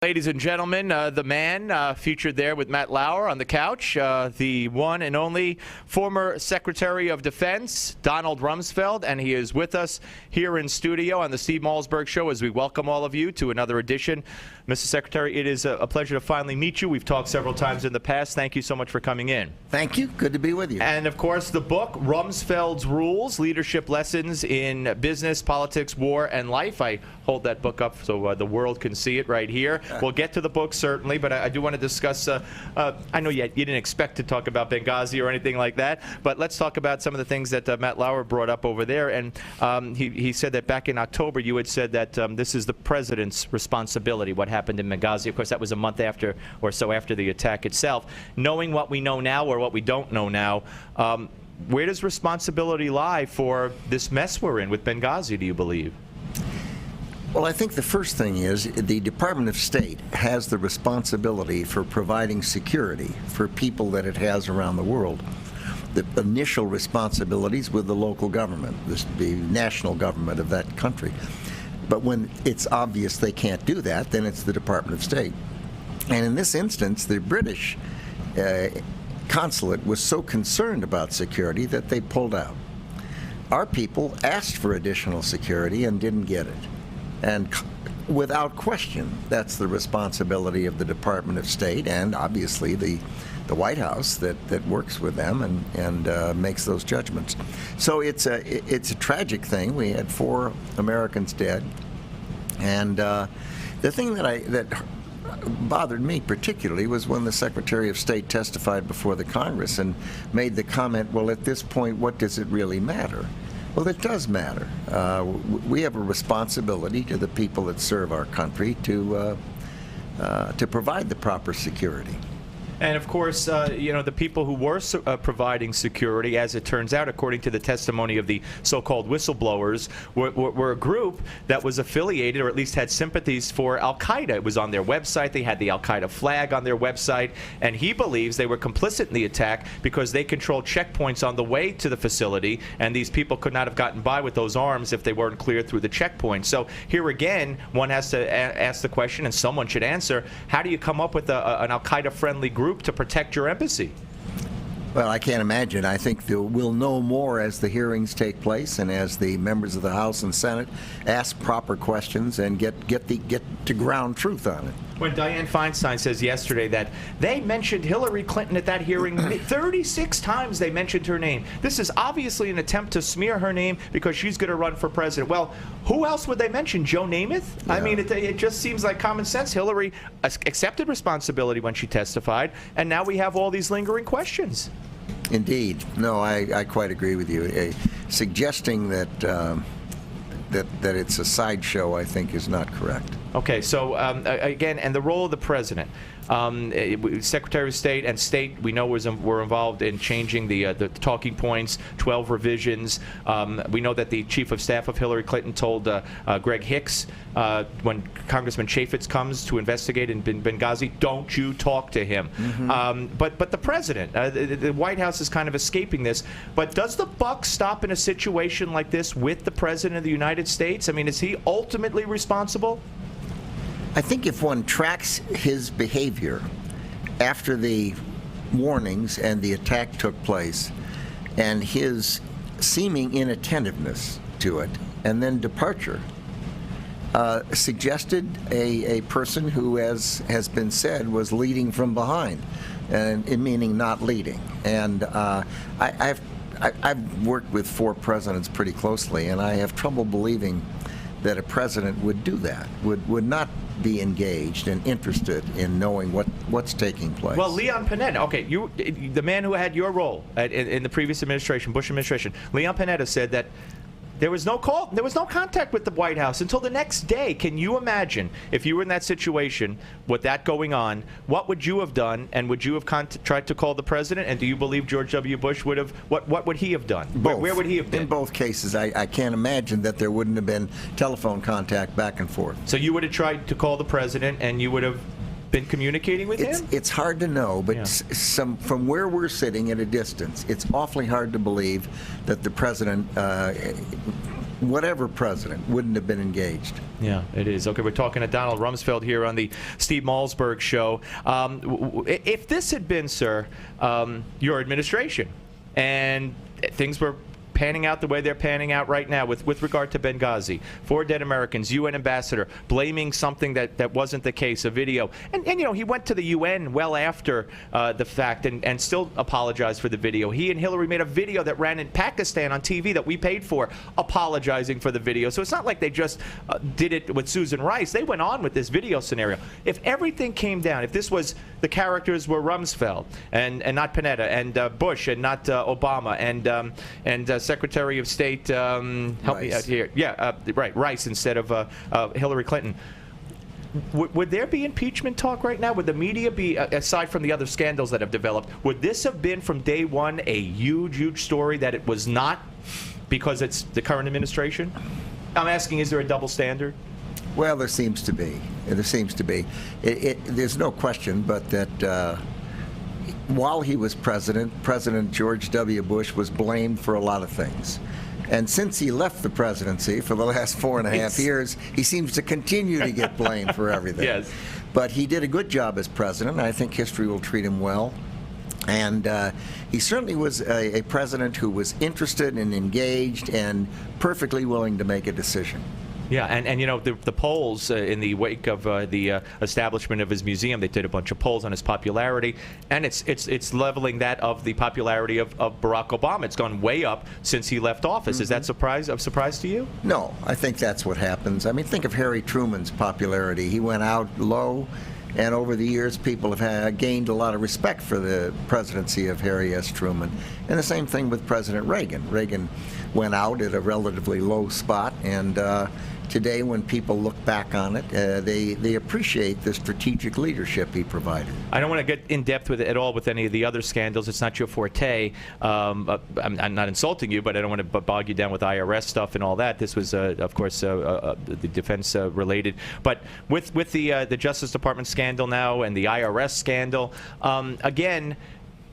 Ladies and gentlemen, the man featured there with Matt Lauer on the couch, the one and only former Secretary of Defense, Donald Rumsfeld, and he is with us here in studio on the Steve Malzberg Show as we welcome all of you to another edition. Mr. Secretary, it is a pleasure to finally meet you. We've talked several times in the past. Thank you so much for coming in. Thank you. Good to be with you. And, of course, the book, Rumsfelds Rules, Leadership Lessons in Business, Politics, War, and Life. I hold that book up so the world can see it right here. We'll get to the book, certainly, but I do want to discuss, I know you didn't expect to talk about Benghazi or anything like that, but let's talk about some of the things that Matt Lauer brought up over there. And he said that back in October you had said that this is the president's responsibility, what happened in Benghazi. Of course, that was a month after or so after the attack itself. Knowing what we know now or what we don't know now, where does responsibility lie for this mess we're in with Benghazi, do you believe? Well, I think the first thing is the Department of State has the responsibility for providing security for people that it has around the world. The initial responsibilities with the local government, the national government of that country. But when it's obvious they can't do that, then it's the Department of State. And in this instance, the British consulate was so concerned about security that they pulled out. Our people asked for additional security and didn't get it. And without question, that's the responsibility of the Department of State and obviously the White House that works with them and makes those judgments. So it's a tragic thing. We had 4 Americans dead, and the thing that bothered me particularly was when the Secretary of State testified before the Congress and made the comment, well, at this point, what does it really matter? Well, it does matter. We have a responsibility to the people that serve our country to provide the proper security. And, of course, you know, the people who were providing security, as it turns out, according to the testimony of the so-called whistleblowers, were a group that was affiliated or at least had sympathies for al-Qaeda. It was on their website. They had the al-Qaeda flag on their website. And he believes they were complicit in the attack because they controlled checkpoints on the way to the facility, and these people could not have gotten by with those arms if they weren't cleared through the checkpoint. So here again, one has to ask the question, and someone should answer, how do you come up with an al-Qaeda-friendly group to protect your embassy? Well, I can't imagine. I think we'll know more as the hearings take place and as the members of the House and Senate ask proper questions and get to ground truth on it. When Dianne Feinstein says yesterday that they mentioned Hillary Clinton at that hearing, 36 times they mentioned her name. This is obviously an attempt to smear her name because she's going to run for president. Well, who else would they mention? Joe Namath? Yeah. I mean, it just seems like common sense. Hillary accepted responsibility when she testified, and now we have all these lingering questions. Indeed. No, I quite agree with you. Suggesting that it's a sideshow, I think, is not correct. Okay, so again, and the role of the president. Secretary of State and State, we know, were involved in changing the talking points, 12 revisions. We know that the Chief of Staff of Hillary Clinton told Greg Hicks when Congressman Chaffetz comes to investigate in Benghazi, don't you talk to him. Mm-hmm. But the president, the White House is kind of escaping this. But does the buck stop in a situation like this with the President of the United States? I mean, is he ultimately responsible? I think if one tracks his behavior after the warnings and the attack took place and his seeming inattentiveness to it and then departure, suggested a person who, as has been said, was leading from behind, and meaning not leading. And I've worked with 4 presidents pretty closely, and I have trouble believing that a president would do that, would not be engaged and interested in knowing what's taking place. Well, Leon Panetta, okay, the man who had your role in the previous administration, Bush administration, Leon Panetta said that there was no call, there was no contact with the White House until the next day. Can you imagine if you were in that situation with that going on, what would you have done, and would you have tried to call the president? And do you believe George W. Bush would have, what would he have done? Where would he have been? In both cases, I can't imagine that there wouldn't have been telephone contact back and forth. So you would have tried to call the president, and you would have been communicating with him? It's hard to know, but from where we're sitting at a distance, it's awfully hard to believe that the president whatever president wouldn't have been engaged. Yeah, it is. Okay, we're talking to Donald Rumsfeld here on the Steve Malzberg Show. If this had been, sir, your administration, and things were panning out the way they're panning out right now with regard to Benghazi, 4 dead Americans, UN ambassador blaming something that wasn't the case, a video. And you know, he went to the UN well after the fact and still apologized for the video. He and Hillary made a video that ran in Pakistan on TV that we paid for, apologizing for the video. So it's not like they just did it with Susan Rice. They went on with this video scenario. If everything came down, if this was, the characters were Rumsfeld and not Panetta, and Bush and not Obama, and Secretary of State, help me out here. Yeah, right, Rice instead of Hillary Clinton. Would there be impeachment talk right now? Would the media be, aside from the other scandals that have developed, would this have been from day one a huge, huge story that it was not because it's the current administration? I'm asking, is there a double standard? Well, there seems to be. There seems to be. There's no question but that while he was president, President George W. Bush was blamed for a lot of things. And since he left the presidency for the last 4.5 years, he seems to continue to get blamed for everything. Yes. But he did a good job as president. I think history will treat him well. And he certainly was a president who was interested and engaged and perfectly willing to make a decision. Yeah, and you know, the polls in the wake of the establishment of his museum, they did a bunch of polls on his popularity, and it's leveling that of the popularity of Barack Obama. It's gone way up since he left office. Is that a surprise to you? No, I think that's what happens. I mean, think of Harry Truman's popularity. He went out low, and over the years, people have gained a lot of respect for the presidency of Harry S. Truman. And the same thing with President Reagan. Reagan went out at a relatively low spot, and today, when people look back on it, they appreciate the strategic leadership he provided. I don't want to get in depth with it at all with any of the other scandals. It's not your forte. I'm not insulting you, but I don't want to bog you down with IRS stuff and all that. This was, of course, the defense related. But with the Justice Department scandal now and the IRS scandal, again,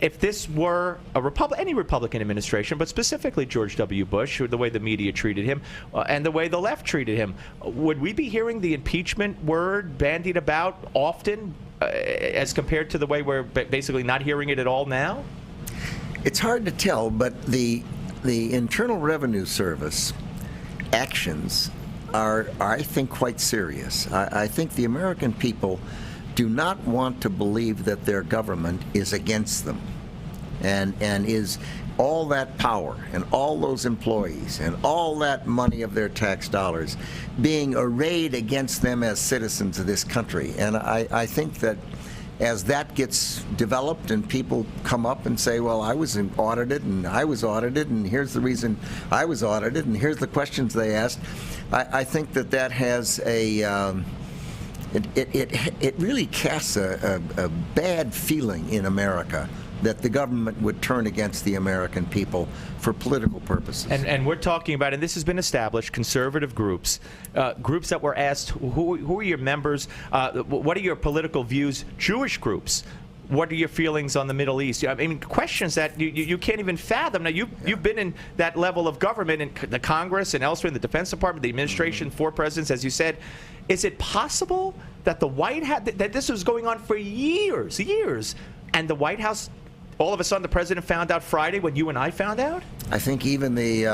if this were any Republican administration, but specifically George W. Bush, or the way the media treated him and the way the left treated him, would we be hearing the impeachment word bandied about often as compared to the way we're basically not hearing it at all now? It's hard to tell, but the Internal Revenue Service actions are, I think, quite serious. I think the American people do not want to believe that their government is against them and is all that power and all those employees and all that money of their tax dollars being arrayed against them as citizens of this country. And I think that as that gets developed and people come up and say, well, I was audited and I was audited and here's the reason I was audited and here's the questions they asked, I think that has a It really casts a bad feeling in America that the government would turn against the American people for political purposes. And we're talking about, and this has been established, conservative groups, groups that were asked, who are your members, what are your political views, Jewish groups. What are your feelings on the Middle East? I mean, questions that you can't even fathom. Now, you've been in that level of government, in the Congress and elsewhere, in the Defense Department, the administration, 4 presidents, as you said. Is it possible that the White House, that this was going on for years, and the White House, all of a sudden the president found out Friday when you and I found out? I think even the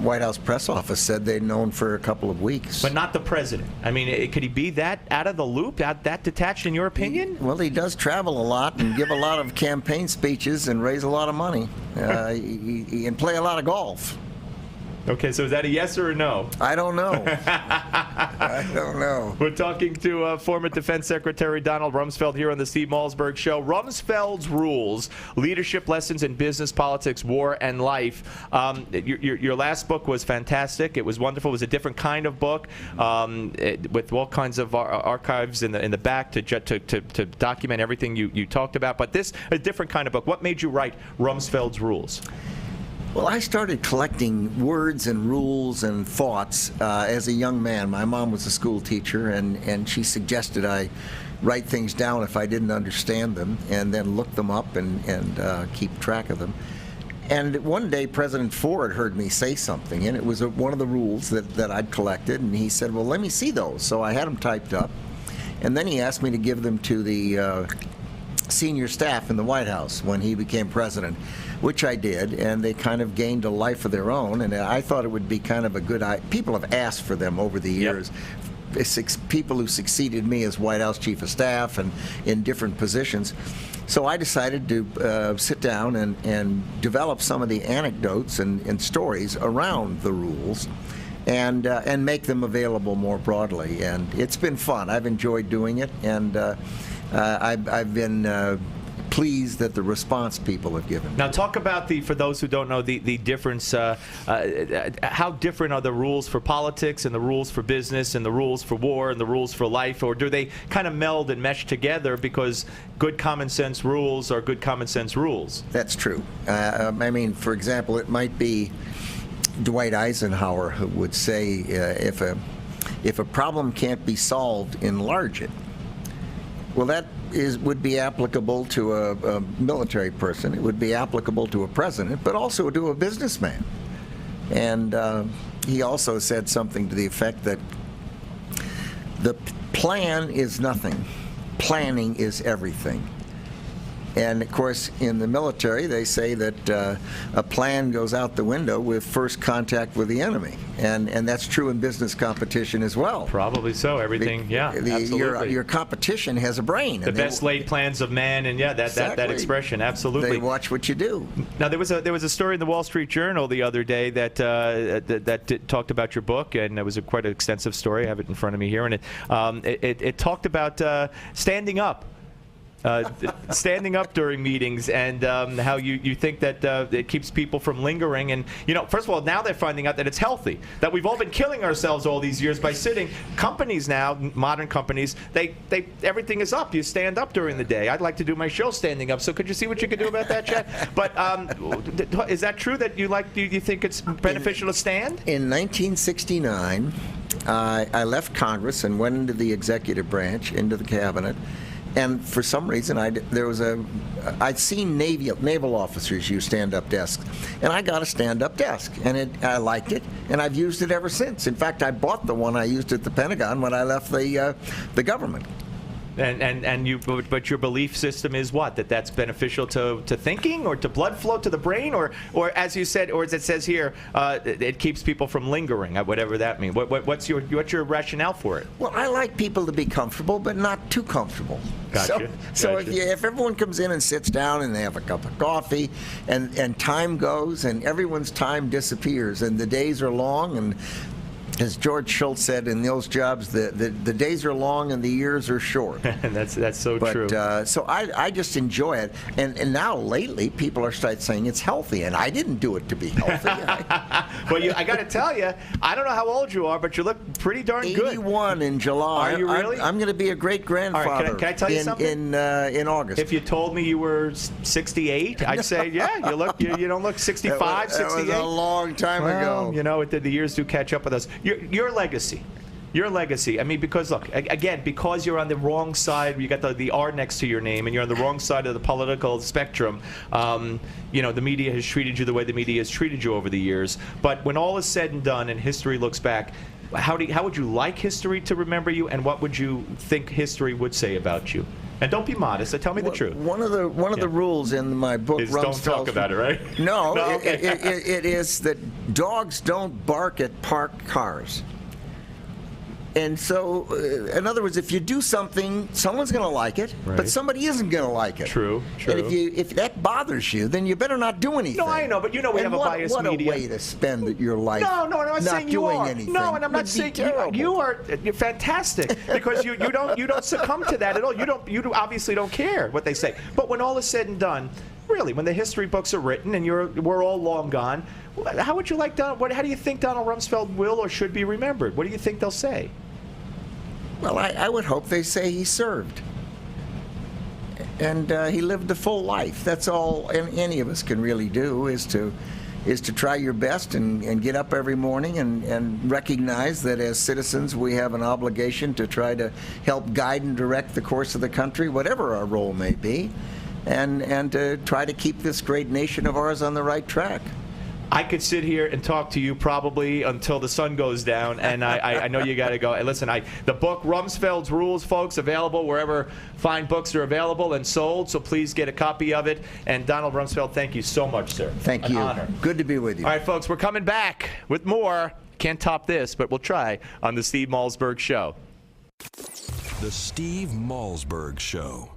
White House press office said they'd known for a couple of weeks. But not the president. I mean, could he be that out of the loop, that detached in your opinion? Well, he does travel a lot and give a lot of campaign speeches and raise a lot of money. He and play a lot of golf. Okay, so is that a yes or a no? I don't know. I don't know. We're talking to former Defense Secretary Donald Rumsfeld here on the Steve Malzberg Show. Rumsfelds Rules, Leadership Lessons in Business, Politics, War, and Life. Your last book was fantastic. It was wonderful. It was a different kind of book with all kinds of archives in the back to document everything you talked about. But this, a different kind of book. What made you write Rumsfelds Rules? Well, I started collecting words and rules and thoughts as a young man. My mom was a school teacher, and she suggested I write things down if I didn't understand them, and then look them up and keep track of them. And one day, President Ford heard me say something, and it was one of the rules that I'd collected, and he said, well, let me see those. So I had them typed up, and then he asked me to give them to the senior staff in the White House when he became president, which I did, and they kind of gained a life of their own, and I thought it would be kind of a good idea. People have asked for them over the years. People who succeeded me as White House Chief of Staff and in different positions. So I decided to sit down and develop some of the anecdotes and stories around the rules and make them available more broadly. And it's been fun. I've enjoyed doing it, and I've been pleased at the response people have given. Now talk about for those who don't know, the difference, how different are the rules for politics and the rules for business and the rules for war and the rules for life, or do they kind of meld and mesh together because good common sense rules are good common sense rules? That's true. I mean, for example, it might be Dwight Eisenhower who would say, if a problem can't be solved, enlarge it. Well, that would be applicable to a military person. It would be applicable to a president, but also to a businessman. And he also said something to the effect that the plan is nothing. Planning is everything. And of course, in the military, they say that a plan goes out the window with first contact with the enemy, and that's true in business competition as well. Probably so. Everything, absolutely. Your competition has a brain. The best laid plans of man, and that expression, absolutely. They watch what you do. Now there was a story in the Wall Street Journal the other day that talked about your book, and it was quite an extensive story. I have it in front of me here, and it talked about standing up. Standing up during meetings, and how you think that it keeps people from lingering. And first of all, now they're finding out that it's healthy, that we've all been killing ourselves all these years by sitting. Companies now, modern companies, they everything is up. You stand up during the day. I'd like to do my show standing up. So could you see what you could do about that, Chad? But is that true that you think it's beneficial to stand? In 1969, I left Congress and went into the executive branch, into the cabinet. And for some reason, I'd seen naval officers use stand-up desks, and I got a stand-up desk, and I liked it, and I've used it ever since. In fact, I bought the one I used at the Pentagon when I left the government. But your belief system is what? That's beneficial to thinking, or to blood flow to the brain, or as you said, or as it says here, it keeps people from lingering, whatever that means. What's your rationale for it? Well, I like people to be comfortable, but not too comfortable. Gotcha. So if everyone comes in and sits down and they have a cup of coffee, and time goes, and everyone's time disappears, and the days are long, and as George Schultz said in those jobs, the days are long and the years are short. And that's so true. So I just enjoy it. And now lately people are starting saying it's healthy, and I didn't do it to be healthy. Well, I got to tell you, I don't know how old you are, but you look pretty darn good. 81 in July. Are you really? I'm going to be a great-grandfather. All right, can I tell you something? In August. If you told me you were 68, I'd say, yeah, you don't look 65, 68. That was a long time ago. The years do catch up with us. Your legacy. Your legacy. I mean, because look, again, because you're on the wrong side, you got the R next to your name, and you're on the wrong side of the political spectrum. The media has treated you the way the media has treated you over the years. But when all is said and done, and history looks back, how would you like history to remember you, and what would you think history would say about you? And don't be modest. Tell me the truth. One of the rules in my book, don't talk about it, right? No, it is that dogs don't bark at parked cars. And so, in other words, if you do something, someone's going to like it, right, but somebody isn't going to like it. True. And if that bothers you, then you better not do anything. No, I know, but we have a biased media. What a way to spend your life. No, I'm not saying you are. Anything. No, and I'm not saying you're fantastic, because you don't succumb to that at all. You obviously don't care what they say. But when all is said and done, really, when the history books are written and we're all long gone, how would you like how do you think Donald Rumsfeld will or should be remembered? What do you think they'll say? Well, I would hope they say he served. And he lived a full life. That's all any of us can really do, is to try your best and get up every morning and recognize that as citizens we have an obligation to try to help guide and direct the course of the country, whatever our role may be. and try to keep this great nation of ours on the right track. I could sit here and talk to you probably until the sun goes down, and I know you got to go. Listen, the book Rumsfelds Rules, folks, available wherever fine books are available and sold, so please get a copy of it. And Donald Rumsfeld, thank you so much, sir. Thank you. Honor. Good to be with you. All right, folks, we're coming back with more. Can't top this, but we'll try on the Steve Malzberg Show. The Steve Malzberg Show.